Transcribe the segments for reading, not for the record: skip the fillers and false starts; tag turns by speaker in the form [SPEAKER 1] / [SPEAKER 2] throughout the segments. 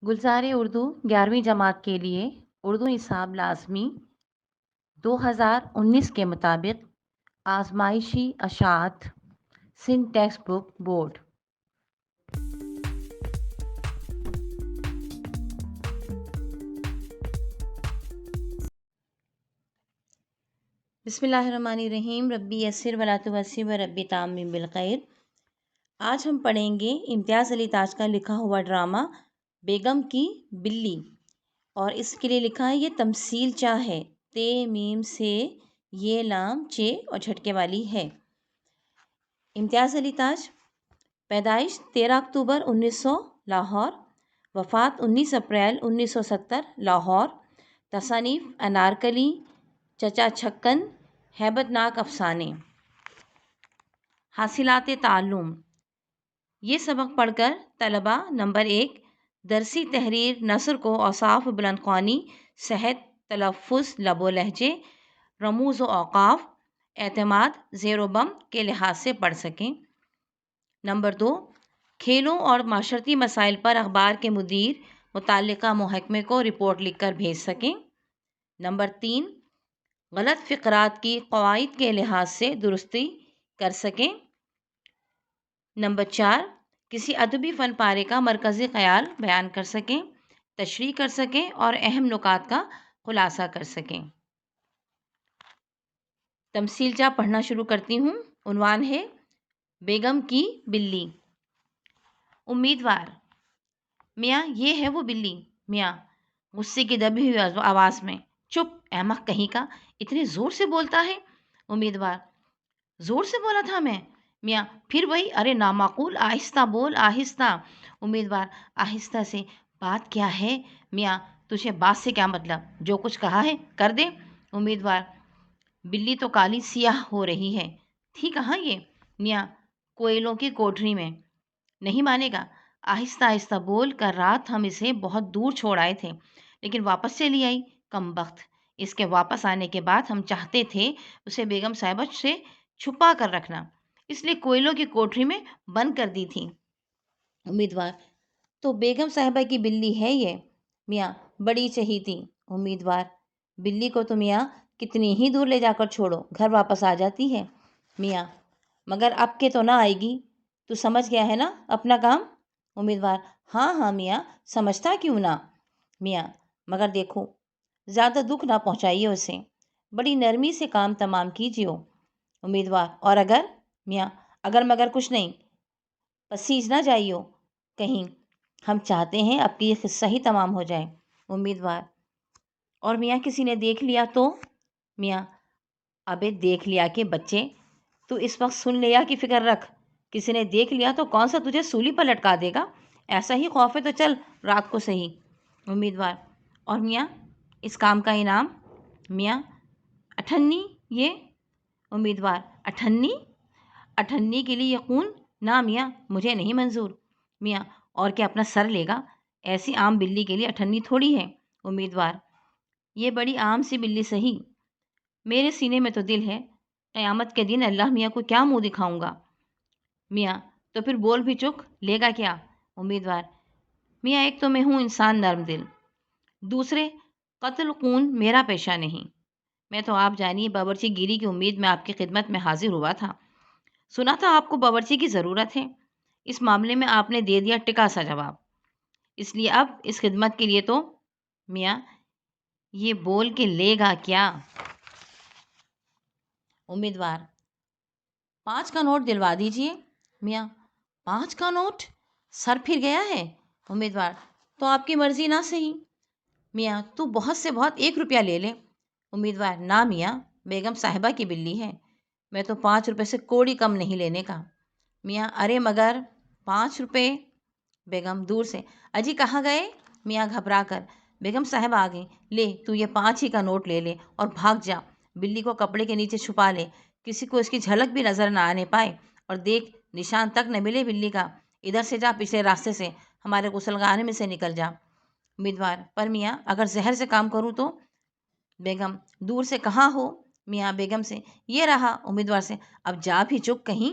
[SPEAKER 1] गुलज़ार उर्दू 11वीं जमात के लिए उर्दू निसाब लाज़मी 2019 के मुताबिक आज़माइशी अशात सिंध टेक्स्ट बुक बोर्ड। बिस्मिल्लाहिर्रहमानिर्रहीम। रब्बी यस्सिर वला तुअस्सिर व रब्बी ताम्मिम बिल खैर। आज हम पढ़ेंगे इम्तियाज़ अली ताज का लिखा हुआ ड्रामा बेगम की बिल्ली। और इसके लिए लिखा है ये तमसील चा है, ते मीम से ये लाम चे और झटके वाली है। इम्तियाज़ अली ताज, पैदाइश 13 अक्टूबर 1900 लाहौर, वफ़ात 19 अप्रैल 1970 लाहौर। तसानीफ़ अनारकली, चचा छक्कन, हैबतनाक अफसाने। हासिलात ताल्लुम। ये सबक पढ़कर तलबा नंबर 1 दरसी तहरीर नसर को औसाफ बुलंदख्वानी, सेहत, तलफ़्फ़ुज़, लबो लहजे, रमूज़ व औक़ाफ़, एतमाद, ज़ेर व बम के लिहाज से पढ़ सकें। नंबर 2 खेलों और माशरती मसाइल पर अखबार के मुदीर मुतल्लिक़ा महकमे को रिपोर्ट लिखकर भेज सकें। नंबर 3 गलत फ़िक़रात की क़वाइद के लिहाज से दुरुस्ती कर सकें। नंबर 4 किसी अदबी फ़न पारे का मरकज़ी ख़याल बयान कर सकें, तशरीह कर सकें और अहम नुकात का खुलासा कर सकें। तमसील जा पढ़ना शुरू करती हूँ। उन्वान है बेगम की बिल्ली। उम्मीदवार, मियाँ ये है वो बिल्ली। मियाँ गुस्से की दबी हुई आवाज़ में, चुप अहमक कहीं का, इतने ज़ोर से बोलता है। उम्मीदवार, ज़ोर से बोला था मैं। मियाँ फिर वही, अरे नामाकूल, आहिस्ता बोल, आहिस्ता। उम्मीदवार, आहिस्ता से बात क्या है? मियाँ तुझे बात से क्या मतलब, जो कुछ कहा है कर दे। उम्मीदवार, बिल्ली तो काली सियाह हो रही है। थी कहाँ ये? मियाँ कोयलों की कोठरी में। नहीं मानेगा, आहिस्ता आहिस्ता बोल कर, रात हम इसे बहुत दूर छोड़ आए थे, लेकिन वापस चली आई कमबख्त। इसके वापस आने के बाद हम चाहते थे उसे बेगम साहिबा से छुपा कर रखना, इसलिए कोयलों की कोठरी में बंद कर दी थी। उम्मीदवार, तो बेगम साहिबा की बिल्ली है ये? मियाँ बड़ी चहीती। उम्मीदवार, बिल्ली को तो मियाँ कितनी ही दूर ले जाकर छोड़ो, घर वापस आ जाती है। मियाँ मगर अब के तो ना आएगी, तू समझ गया है ना अपना काम? उम्मीदवार, हाँ हाँ मियाँ, समझता क्यों ना। मियाँ मगर देखो, ज़्यादा दुख ना पहुँचाइए उसे, बड़ी नरमी से काम तमाम कीजिए। उम्मीदवार, और अगर? मियाँ अगर मगर कुछ नहीं, पसीज ना जाइयो कहीं, हम चाहते हैं अब की ये किस्सा ही तमाम हो जाए। उम्मीदवार, और मियाँ किसी ने देख लिया तो? मियाँ अबे देख लिया के बच्चे, तू इस वक्त सुन लिया की फ़िक्र रख, किसी ने देख लिया तो कौन सा तुझे सूली पर लटका देगा, ऐसा ही खौफ है तो चल रात को सही। उम्मीदवार, और मियाँ इस काम का इनाम? मियाँ अठन्नी ये। उम्मीदवार, अठन्नी? अठन्नी के लिए यकून ना मियाँ, मुझे नहीं मंजूर। मियाँ और क्या अपना सर लेगा, ऐसी आम बिल्ली के लिए अठन्नी थोड़ी है। उम्मीदवार, ये बड़ी आम सी बिल्ली सही, मेरे सीने में तो दिल है, क़यामत के दिन अल्लाह मियाँ को क्या मुंह दिखाऊंगा। मियाँ तो फिर बोल भी चुक, लेगा क्या? उम्मीदवार, मियाँ एक तो मैं हूँ इंसान नर्म दिल, दूसरे कत्ल खून मेरा पेशा नहीं। मैं तो आप जानिए बावर्ची गिरी की उम्मीद में आपकी खिदमत में हाजिर हुआ था। सुना था आपको बावर्ची की ज़रूरत है, इस मामले में आपने दे दिया टिका सा जवाब, इसलिए अब इस खिदमत के लिए तो। मियाँ ये बोल के लेगा क्या? उम्मीदवार, 5 का नोट दिलवा दीजिए। मियाँ 5 का नोट, सर फिर गया है। उम्मीदवार, तो आपकी मर्जी ना सही। मियाँ तू बहुत से बहुत 1 रुपया ले ले। उम्मीदवार, ना मियाँ, बेगम साहिबा की बिल्ली है, मैं तो 5 रुपये से कोड़ी कम नहीं लेने का। मियाँ अरे मगर 5 रुपये। बेगम दूर से, अजी कहाँ गए? मियाँ घबरा कर, बेगम साहब आ गई, ले तू ये 5 ही का नोट ले ले और भाग जा, बिल्ली को कपड़े के नीचे छुपा ले, किसी को इसकी झलक भी नजर ना आने पाए, और देख निशान तक न मिले बिल्ली का, इधर से जा, पिछले रास्ते से, हमारे गुसलखाने में से निकल जा। उम्मीदवार, पर मियाँ अगर जहर से काम करूँ तो? बेगम दूर से, कहाँ हो? मियाँ बेगम से, ये रहा। उम्मीदवार से, अब जा भी चुक कहीं।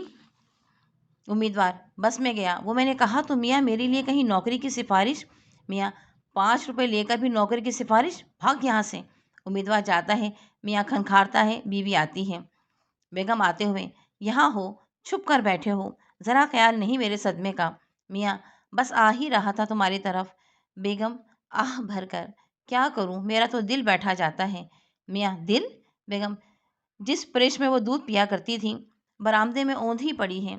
[SPEAKER 1] उम्मीदवार, बस में गया, वो मैंने कहा तो मियाँ मेरे लिए कहीं नौकरी की सिफारिश? میاں 5 روپے لے کر بھی نوکر کی سفارش، بھاگ یہاں سے۔ امیدوار جاتا ہے، میاں کھنکھارتا ہے، بیوی آتی ہے۔ بیگم آتے ہوئے، یہاں ہو، چھپ کر بیٹھے ہو، ذرا خیال نہیں میرے صدمے کا؟ میاں بس آ ہی رہا تھا تمہاری طرف۔ بیگم آہ بھر کر، کیا کروں، میرا تو دل بیٹھا جاتا ہے۔ میاں دل؟ بیگم جس پرش میں وہ دودھ پیا کرتی تھی برآمدے میں اوندھی پڑی ہے،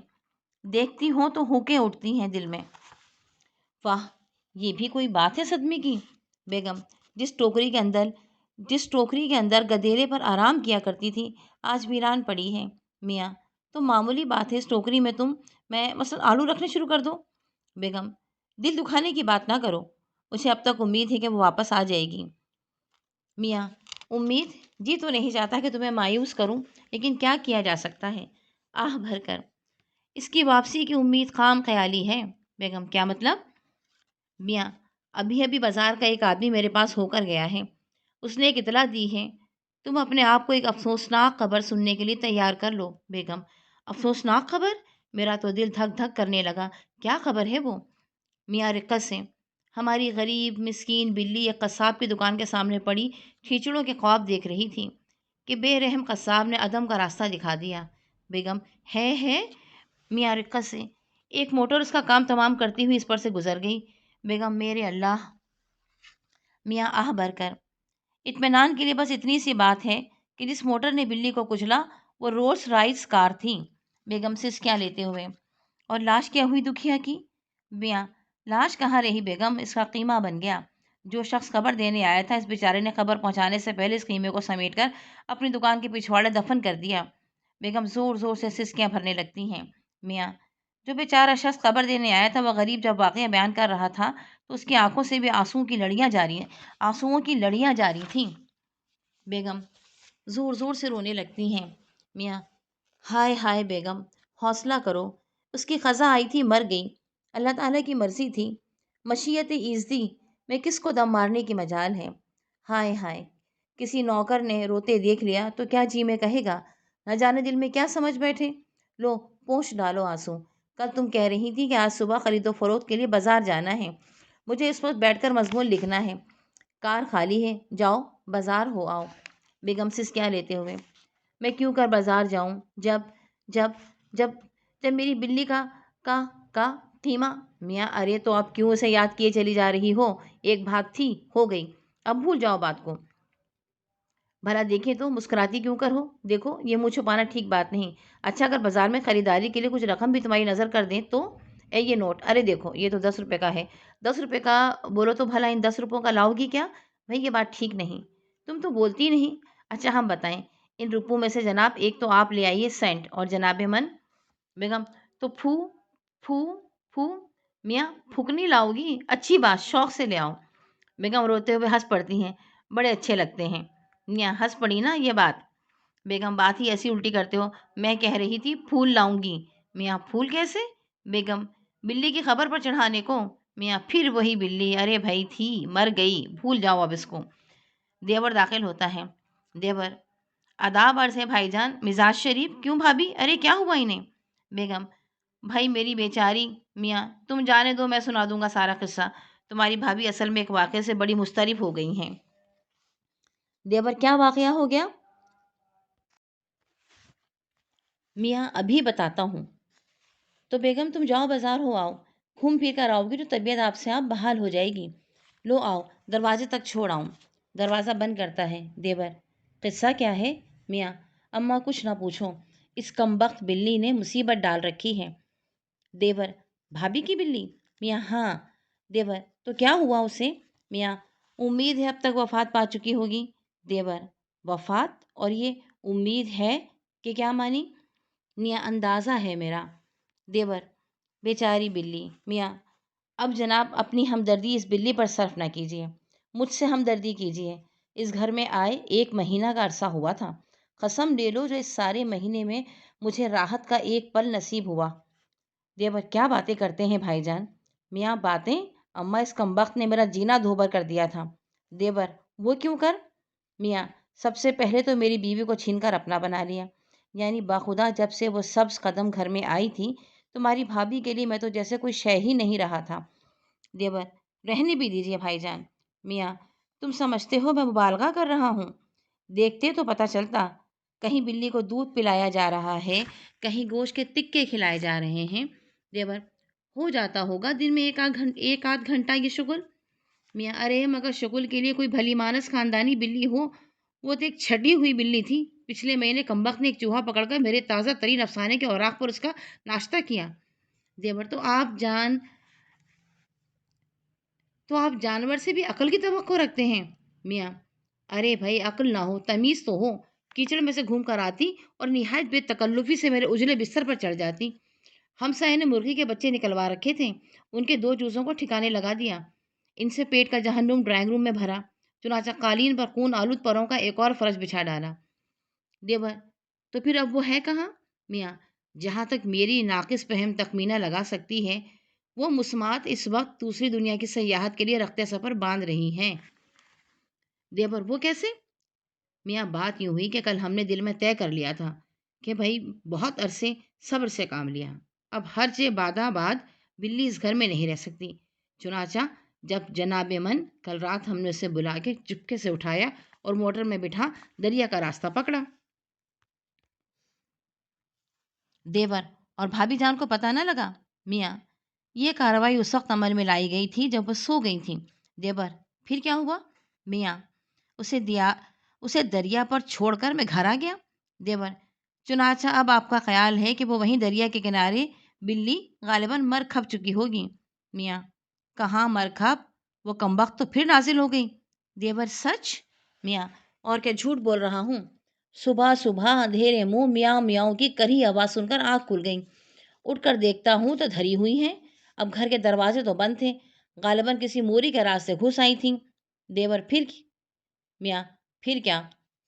[SPEAKER 1] دیکھتی ہوں تو ہونکیں اٹھتی ہیں دل میں۔ واہ، یہ بھی کوئی بات ہے صدمے کی؟ بیگم جس ٹوکری کے اندر گدیرے پر آرام کیا کرتی تھی آج ویران پڑی ہے۔ میاں تو معمولی بات ہے، اس ٹوکری میں میں مثلا آلو رکھنے شروع کر دو۔ بیگم دل دکھانے کی بات نہ کرو، اسے اب تک امید ہے کہ وہ واپس آ جائے گی۔ میاں امید؟ جی تو نہیں چاہتا کہ تمہیں مایوس کروں، لیکن کیا کیا جا سکتا ہے؟ آہ بھر کر، اس کی واپسی کی امید خام خیالی ہے۔ بیگم کیا مطلب؟ میاں ابھی ابھی بازار کا ایک آدمی میرے پاس ہو کر گیا ہے، اس نے ایک اطلاع دی ہے، تم اپنے آپ کو ایک افسوسناک خبر سننے کے لیے تیار کر لو۔ بیگم افسوسناک خبر؟ میرا تو دل دھک دھک کرنے لگا۔ کیا خبر ہے وہ؟ میاں رقت سے، ہماری غریب مسکین بلی ایک قصاب کی دکان کے سامنے پڑی کھیچڑوں کے خواب دیکھ رہی تھی کہ بے رحم قصاب نے عدم کا راستہ دکھا دیا۔ بیگم ہے؟ میاں رقت سے، ایک موٹر اس کا کام تمام کرتی ہوئی اس پر سے گزر گئی۔ بیگم میرے اللہ! میاں آہ بھر کر، اطمینان کے لیے بس اتنی سی بات ہے کہ جس موٹر نے بلی کو کچلا وہ رولس رائس کار تھی۔ بیگم سسکیاں لیتے ہوئے، اور لاش کیا ہوئی دکھیا کی؟ میاں لاش کہاں رہی بیگم، اس کا قیمہ بن گیا۔ جو شخص خبر دینے آیا تھا اس بیچارے نے خبر پہنچانے سے پہلے اس قیمے کو سمیٹ کر اپنی دکان کے پچھواڑے دفن کر دیا۔ بیگم زور زور سے سسکیاں بھرنے لگتی ہیں۔ میاں جو بیچارہ شخص خبر دینے آیا تھا وہ غریب جب واقعہ بیان کر رہا تھا تو اس کی آنکھوں سے بھی آنسوؤں کی لڑیاں جاری تھیں۔ بیگم زور زور سے رونے لگتی ہیں۔ میاں ہائے ہائے بیگم، حوصلہ کرو، اس کی قضا آئی تھی، مر گئی، اللہ تعالیٰ کی مرضی تھی، مشیت ایزدی میں کس کو دم مارنے کی مجال ہے؟ ہائے ہائے، کسی نوکر نے روتے دیکھ لیا تو کیا جی میں کہے گا، نہ جانے دل میں کیا سمجھ بیٹھے۔ لو پوچھ ڈالو آنسو۔ کل تم کہہ رہی تھی کہ آج صبح خرید و فروخت کے لیے بازار جانا ہے، مجھے اس وقت بیٹھ کر مضمون لکھنا ہے، کار خالی ہے، جاؤ بازار ہو آؤ۔ بیگم سسکیاں لیتے ہوئے، میں کیوں کر بازار جاؤں جب جب جب جب میری بلی کا قیمہ؟ میاں ارے تو اب کیوں اسے یاد کیے چلی جا رہی ہو؟ ایک بات تھی، ہو گئی، اب بھول جاؤ بات کو۔ بھلا دیکھیں تو مسکراتی کیوں کر ہو؟ دیکھو یہ منہ چھپانا ٹھیک بات نہیں۔ اچھا اگر بازار میں خریداری کے لیے کچھ رقم بھی تمہاری نظر کر دیں تو؟ یہ نوٹ، ارے دیکھو یہ تو 10 روپے کا ہے، 10 روپے کا بولو تو بھلا ان 10 روپوں کا لاؤ گی کیا؟ بھائی یہ بات ٹھیک نہیں، تم تو بولتی نہیں۔ اچھا ہم بتائیں، ان روپوں میں سے جناب ایک تو آپ لے آئیے سینٹ، اور جناب من؟ بیگم تو پھو پھو پھو؟ میاں پھکنی لاؤ گی؟ اچھی بات، شوق سے لے آؤ۔ بیگم روتے ہوئے ہنس پڑتی ہیں، بڑے اچھے لگتے ہیں۔ میاں ہنس پڑی نا یہ بات؟ بیگم بات ہی ایسی الٹی کرتے ہو، میں کہہ رہی تھی پھول لاؤں گی۔ میاں پھول کیسے؟ بیگم بلی کی خبر پر چڑھانے کو۔ میاں پھر وہی بلی، ارے بھائی تھی، مر گئی، بھول جاؤ اب اس کو۔ دیور داخل ہوتا ہے۔ دیور آداب عرض ہے بھائی جان، مزاج شریف کیوں بھابھی، ارے کیا ہوا انہیں؟ بیگم بھائی میری بیچاری۔ میاں تم جانے دو، میں سنا دوں گا سارا قصہ، تمہاری بھابھی اصل میں ایک واقعے سے بڑی مضطرب ہو گئی ہیں۔ دیور کیا واقعہ ہو گیا؟ میاں ابھی بتاتا ہوں۔ تو بیگم تم جاؤ بازار ہو آؤ، گھوم پھر کر آؤ گی تو طبیعت آپ سے آپ بحال ہو جائے گی۔ لو آؤ، دروازے تک چھوڑ آؤں۔ دروازہ بند کرتا ہے۔ دیور قصہ کیا ہے؟ میاں اماں کچھ نہ پوچھو، اس کمبخت بلی نے مصیبت ڈال رکھی ہے۔ دیور بھابھی کی بلی؟ میاں ہاں۔ دیور تو کیا ہوا اسے؟ میاں امید ہے اب تک وفات پا چکی ہوگی۔ دیور وفات؟ اور یہ امید ہے کہ کیا مانی؟ میاں اندازہ ہے میرا۔ دیور بیچاری بلی۔ میاں اب جناب اپنی ہمدردی اس بلی پر صرف نہ کیجیے، مجھ سے ہمدردی کیجیے۔ اس گھر میں آئے 1 مہینہ کا عرصہ ہوا تھا، قسم لے لو جو اس سارے مہینے میں مجھے راحت کا ایک پل نصیب ہوا۔ دیور کیا باتیں کرتے ہیں بھائی جان؟ میاں باتیں؟ اماں اس کمبخت نے میرا جینا دھوبر کر دیا تھا۔ دیور وہ کیوں کر؟ میاں سب سے پہلے تو میری بیوی کو چھین کر اپنا بنا لیا، یعنی باخدا جب سے وہ سبز قدم گھر میں آئی تھی تمہاری بھابھی کے لیے میں تو جیسے کوئی شے ہی نہیں رہا تھا۔ دیور रहने भी दीजिए भाईजान। मियाँ, तुम समझते हो मैं मुबालगा कर रहा हूँ। देखते तो पता चलता, कहीं बिल्ली को दूध पिलाया जा रहा है, कहीं गोश्त के टिक्के खिलाए जा रहे हैं। देवर, हो जाता होगा दिन में एक आध घंटा ये शुगल। मियाँ, अरे मगर शुगल के लिए कोई भली मानस खानदानी बिल्ली हो। वो तो एक छठी हुई बिल्ली थी। पिछले महीने कमबख्त ने एक चूहा पकड़कर मेरे ताज़ा तरीन अफसाने के औराक पर उसका नाश्ता किया। देवर, तो आप जानवर से भी अकल की तवक्को रखते हैं। मियाँ, अरे भाई अकल ना हो तमीज़ तो हो। कीचड़ में से घूम कर आती और निहायत बेतकल्लुफ़ी से मेरे उजले बिस्तर पर चढ़ जाती। हमसाये ने मुर्गी के बच्चे निकलवा रखे थे, उनके दो चूज़ों को ठिकाने लगा दिया। इनसे पेट का जहन्नुम ड्राइंग रूम में भरा, चुनाचा कालीन पर खून आलूद परों का एक और फर्श बिछा डाला। देवर, तो फिर अब वो है कहाँ? मियाँ, जहाँ तक मेरी नाकिस फहम तखमीना लगा सकती है, वो मुस्मात इस वक्त दूसरी दुनिया की सयाहत के लिए रख्ते सफर बांध रही हैं। देवर, वो कैसे? मियाँ, बात यूं हुई कि कल हमने दिल में तय कर लिया था कि भाई बहुत अरसे सब्र से काम लिया, अब हर जे बादाबाद बिल्ली इस घर में नहीं रह सकती। चुनाचा जब जनाबे मन कल रात हमने उसे बुला के चुपके से उठाया और मोटर में बिठा दरिया का रास्ता पकड़ा। देवर, और भाभी जान को पता न लगा? मियाँ, ये कार्रवाई उस वक्त अमल में लाई गई थी जब वो सो गई थी। देवर, फिर क्या हुआ? मियाँ, उसे दिया उसे दरिया पर छोड़कर मैं घर आ गया। देवर, चुनाचा अब आपका ख्याल है कि वो वहीं दरिया के किनारे बिल्ली गालिबन मर खप चुकी होगी। मियाँ, कहाँ मर खप, वो कमबख्त तो फिर नाजिल हो गई। देवर, सच? मियाँ, और क्या झूठ बोल रहा हूँ। सुबह सुबह अंधेरे मुंह मियाँ मियाँ की कड़ी आवाज़ सुनकर आँख खुल गई। उठकर देखता हूँ तो धरी हुई हैं। अब घर के दरवाजे तो बंद थे, गालिबन किसी मोरी के रास्ते घुस आई थीं। देवर, मियाँ, फिर क्या?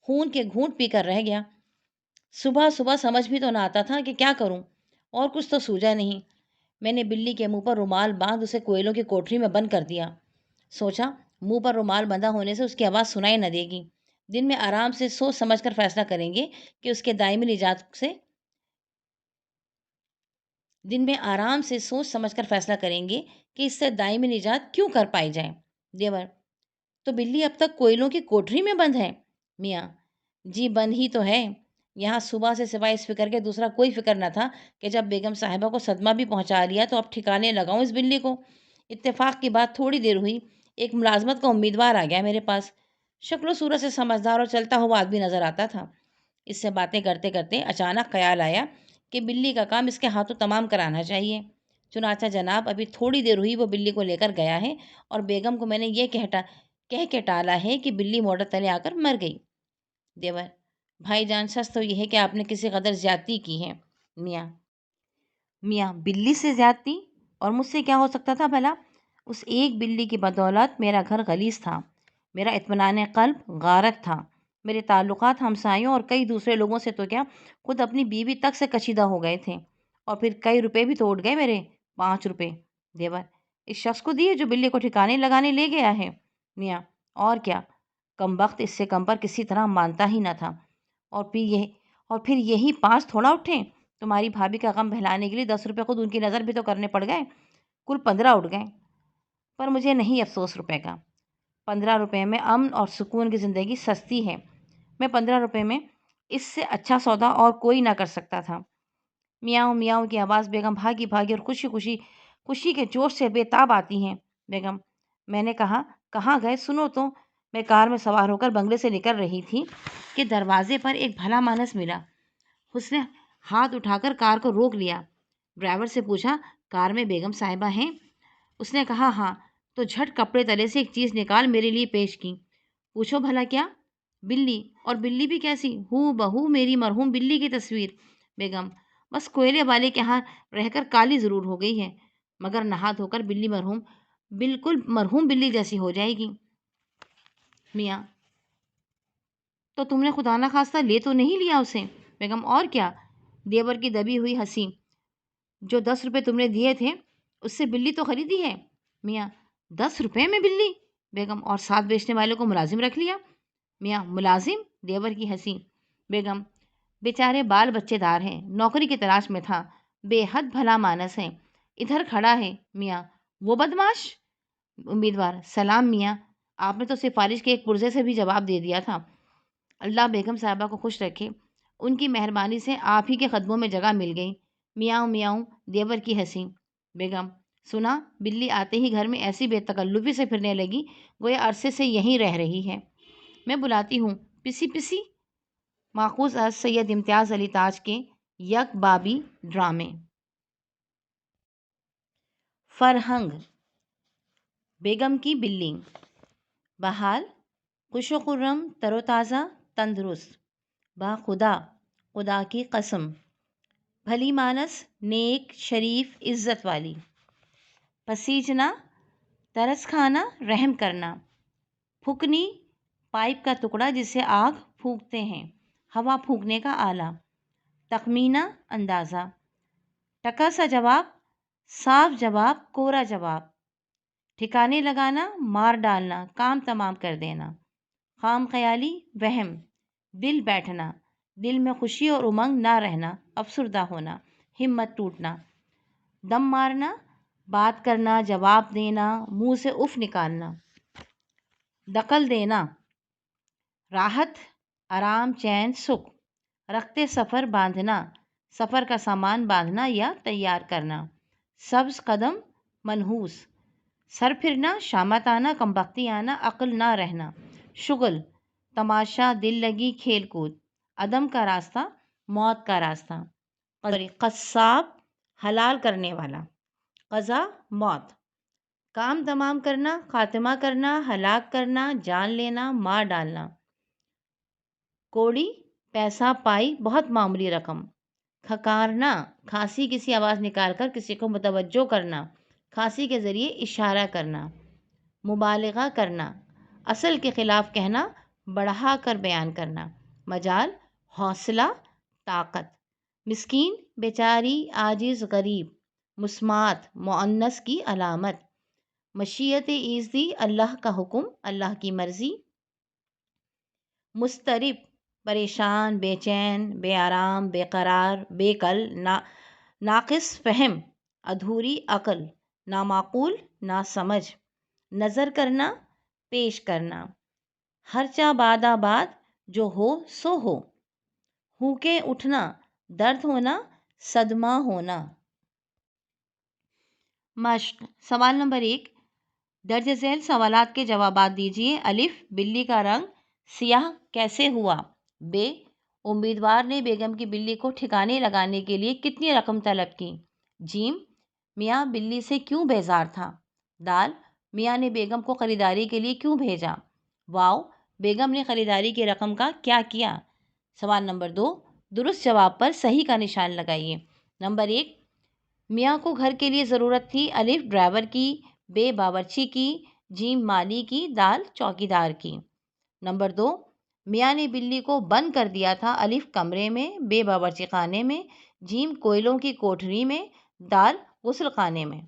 [SPEAKER 1] खून के घूंट पीकर रह गया। सुबह सुबह समझ भी तो ना आता था कि क्या करूं, और कुछ तो सूझा नहीं। मैंने बिल्ली के मुंह पर रुमाल बांध उसे कोयलों की कोठरी में बंद कर दिया। सोचा, मुंह पर रुमाल बंधा होने से उसकी आवाज़ सुनाई न देगी। दिन में आराम से सोच समझ कर फैसला करेंगे कि उसके दायमी निजात से दिन में आराम से सोच समझकर फैसला करेंगे कि इससे दायमी निजात क्यों कर पाई जाए। देवर, तो बिल्ली अब तक कोयलों की कोठरी में बंद है? मियाँ, जी बंद ही तो है। यहाँ सुबह से सिवाय इस फिक्र के दूसरा कोई फिक्र न था कि जब बेगम साहिबा को सदमा भी पहुँचा लिया तो अब ठिकाने लगाऊं इस बिल्ली को। इत्तेफाक की बात थोड़ी देर हुई, एक मुलाजमत का उम्मीदवार आ गया मेरे पास। शक्लो सूरत से समझदार और चलता हुआ आदमी नजर आता था। इससे बातें करते करते अचानक ख्याल आया कि बिल्ली का काम इसके हाथों तमाम कराना चाहिए। चुनाचा जनाब, अभी थोड़ी देर हुई वो बिल्ली को लेकर गया है और बेगम को मैंने ये कह के टाला है कि बिल्ली मोटर तले आकर मर गई। देवर, भाईजान सच तो यह है कि आपने किसी कदर ज्यादती की है। मियाँ, बिल्ली से ज्यादती? और मुझसे क्या हो सकता था भला? उस एक बिल्ली की बदौलत मेरा घर गलीस था, मेरा इत्मीनान क़ल्ब गारक था, मेरे ताल्लुकात हमसायों और कई दूसरे लोगों से तो क्या, खुद अपनी बीवी तक से कशीदा हो गए थे। और फिर कई रुपए भी तो उड़ गए मेरे, 5 रुपए। देवर, इस शख्स को दिए जो बिल्ली को ठिकाने लगाने ले गया है। मियाँ, और क्या, कमबख्त इससे कम पर किसी तरह मानता ही न था। और फिर यही 5 थोड़ा उठे। तुम्हारी भाभी का गम बहलाने के लिए 10 रुपए खुद उनकी नज़र भी तो करने पड़ गए, कुल 15 उठ गए। पर मुझे नहीं अफसोस रुपए का। 15 रुपए में अमन और सुकून की ज़िंदगी सस्ती है। मैं 15 रुपए में इससे अच्छा सौदा और कोई ना कर सकता था। मियाँव मियाँव की आवाज़ बेगम भागी भागी और खुशी के जोश से बेताब आती हैं। बेगम, मैंने कहा, कहाँ गए सुनो तो। मैं कार में सवार होकर बंगले से निकल रही थी कि दरवाजे पर एक भला मानस मिला। उसने हाथ उठाकर कार को रोक लिया। ड्राइवर से पूछा, कार में बेगम साहिबा हैं? उसने कहा, हाँ। तो झट कपड़े तले से एक चीज़ निकाल मेरे लिए पेश की। पूछो भला क्या? बिल्ली, और बिल्ली भी कैसी? हू बहू मेरी मरहूम बिल्ली की तस्वीर। बेगम, बस कोयले वाले के यहाँ रहकर काली ज़रूर हो गई है, मगर नहा धोकर बिल्ली बिल्कुल मरहूम बिल्ली जैसी हो जाएगी। मियाँ, तो तुमने खुदा ना खास्ता ले तो नहीं लिया उसे? बेगम, और क्या? देवर की दबी हुई हंसी, जो 10 रुपए तुमने दिए थे उससे बिल्ली तो खरीदी है। मियाँ, 10 रुपए में बिल्ली? बेगम, और साथ बेचने वाले को मुलाजिम रख लिया। मियाँ, मुलाजिम? देवर की हंसी। बेगम, बेचारे बाल बच्चेदार हैं, नौकरी की तलाश में था, बेहद भला मानस है, इधर खड़ा है। मियाँ, वो बदमाश? امیدوار: سلام میاں، آپ نے تو سفارش کے ایک پرزے سے بھی جواب دے دیا تھا۔ اللہ بیگم صاحبہ کو خوش رکھے، ان کی مہربانی سے آپ ہی کے قدموں میں جگہ مل گئی۔ میاؤں میاؤں دیور کی ہنسی۔ بیگم: سنا، بلی آتے ہی گھر میں ایسی بے تکلفی سے پھرنے لگی گویا عرصے سے یہیں رہ رہی ہے۔ میں بلاتی ہوں پسی پسی۔ ماخوذ از سید امتیاز علی تاج کے یک بابی ڈرامے۔ فرہنگ: بیگم کی بلی: بحال، خوش و خرم، تر و تازہ، تندرست، با خدا، خدا کی قسم، بھلی مانس، نیک، شریف، عزت والی۔ پسیجنا، ترس کھانا، رحم کرنا۔ پھکنی، پائپ کا ٹکڑا جسے آگ پھونکتے ہیں، ہوا پھونکنے کا آلہ۔ تخمینہ، اندازہ۔ ٹکا سا جواب، صاف جواب، کوڑا جواب۔ ٹھکانے لگانا، مار ڈالنا، کام تمام کر دینا۔ خام خیالی، وہم۔ دل بیٹھنا، دل میں خوشی اور امنگ نہ رہنا، افسردہ ہونا، ہمت ٹوٹنا۔ دم مارنا، بات کرنا، جواب دینا، منہ سے اف نکالنا۔ دخل دینا، راحت، آرام، چین، سکھ۔ رختے سفر، باندھنا، سفر کا سامان باندھنا یا تیار کرنا۔ سبز قدم، منحوس۔ سر پھرنا، شامت آنا، کمبختی آنا، عقل نہ رہنا۔ شغل، تماشا، دل لگی، کھیل کود۔ عدم کا راستہ، موت کا راستہ۔ قصاب، حلال کرنے والا۔ قضا، موت۔ کام تمام کرنا، خاتمہ کرنا، ہلاک کرنا، جان لینا، مار ڈالنا۔ کوڑی، پیسہ، پائی، بہت معمولی رقم۔ کھکارنا، کھانسی کسی آواز نکال کر کسی کو متوجہ کرنا، کھانسی کے ذریعے اشارہ کرنا۔ مبالغہ کرنا، اصل کے خلاف کہنا، بڑھا کر بیان کرنا۔ مجال، حوصلہ، طاقت۔ مسکین، بیچاری، عاجز، غریب۔ مسمات، مؤنث کی علامت۔ مشیت ایزدی، اللہ کا حکم، اللہ کی مرضی۔ مضطرب، پریشان، بے چین، بے آرام، بے قرار، بے کل، ناقص فہم، ادھوری عقل، نامعقول، ناسمجھ۔ نظر کرنا، پیش کرنا۔ ہرچہ باد آباد، جو ہو سو ہو۔ ہونکیں اٹھنا، درد ہونا، صدمہ ہونا۔ مشق: سوال نمبر 1، درج ذیل سوالات کے جوابات دیجیے۔ الف، بلی کا رنگ سیاہ کیسے ہوا؟ ب، امیدوار نے بیگم کی بلی کو ٹھکانے لگانے کے لیے کتنی رقم طلب کی؟ ج، میاں بلی سے کیوں بیزار تھا؟ د، میاں نے بیگم کو خریداری کے لیے کیوں بھیجا؟ واو، بیگم نے خریداری کی رقم کا کیا کیا؟ سوال نمبر 2، درست جواب پر صحیح کا نشان لگائیے۔ نمبر 1، میاں کو گھر کے لیے ضرورت تھی الف، ڈرائیور کی، ب، باورچی کی، ج، مالی کی، د، چوکیدار کی۔ نمبر 2، میاں نے بلی کو بند کر دیا تھا الف، کمرے میں، ب، باورچی خانے میں، ج، کوئلوں کی کوٹھری میں، د، غسل خانے میں۔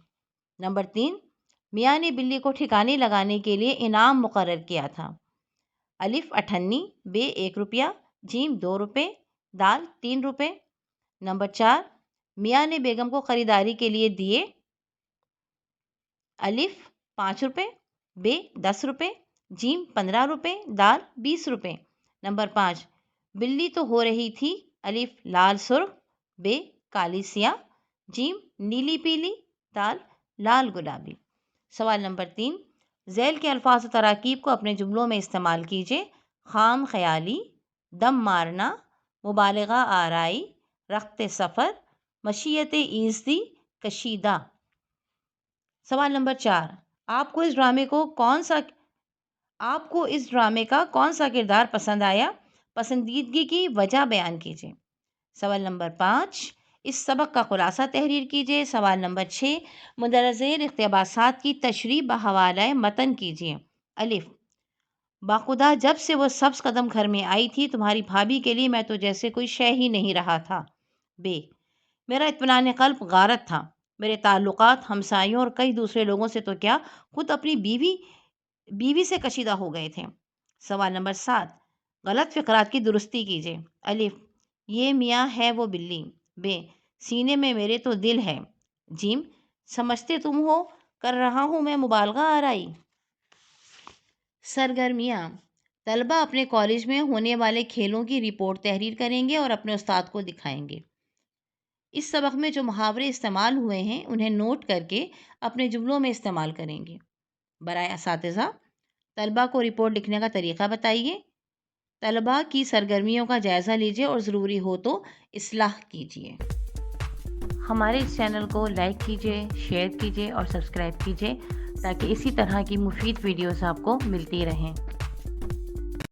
[SPEAKER 1] نمبر 3، میاں نے بلی کو ٹھکانے لگانے کے لیے انعام مقرر کیا تھا الف، 98، ب، 1 روپیہ، ج، 2 روپے، د، 3 روپے۔ نمبر 4، میاں نے بیگم کو خریداری کے لیے دیے الف، 5 روپے، ب، 10 روپے، ج، 15 روپے، د، 20 روپے۔ نمبر 5، بلی تو ہو رہی تھی الف، لال سرخ، ب، کالی سیاہ، ج، نیلی پیلی، د، لال گلابی۔ سوال نمبر 3، ذیل کے الفاظ و تراکیب کو اپنے جملوں میں استعمال کیجیے۔ خام خیالی، دم مارنا، مبالغہ آرائی، رخت سفر، مشیت ایزدی، کشیدہ۔ سوال نمبر 4، آپ کو اس ڈرامے کا کون سا کردار پسند آیا؟ پسندیدگی کی وجہ بیان کیجیے۔ سوال نمبر 5، اس سبق کا خلاصہ تحریر کیجیے۔ سوال نمبر 6، مندرجہ ذیل اقتباسات کی تشریح بحوالہ متن کیجیے۔ الف، باخدا جب سے وہ سبز قدم گھر میں آئی تھی تمہاری بھابھی کے لیے میں تو جیسے کوئی شے ہی نہیں رہا تھا۔ ب، میرا اطمینان قلب غارت تھا، میرے تعلقات ہمسایوں اور کئی دوسرے لوگوں سے تو کیا خود اپنی بیوی سے کشیدہ ہو گئے تھے۔ سوال نمبر 7، غلط فقرات کی درستی کیجیے۔ الف، یہ میاں ہے وہ بلی۔ ب، سینے میں میرے تو دل ہے۔ ج، سمجھتے تم ہو کر رہا ہوں میں مبالغہ آرائی؟ سرگرمیاں: طلبہ اپنے کالج میں ہونے والے کھیلوں کی رپورٹ تحریر کریں گے اور اپنے استاد کو دکھائیں گے۔ اس سبق میں جو محاورے استعمال ہوئے ہیں انہیں نوٹ کر کے اپنے جملوں میں استعمال کریں گے۔ برائے اساتذہ، طلبہ کو رپورٹ لکھنے کا طریقہ بتائیے۔ طلبہ کی سرگرمیوں کا جائزہ لیجیے اور ضروری ہو تو اصلاح کیجیے۔ ہمارے اس چینل کو لائک کیجیے، شیئر کیجیے اور سبسکرائب کیجیے تاکہ اسی طرح کی مفید ویڈیوز آپ کو ملتی رہیں۔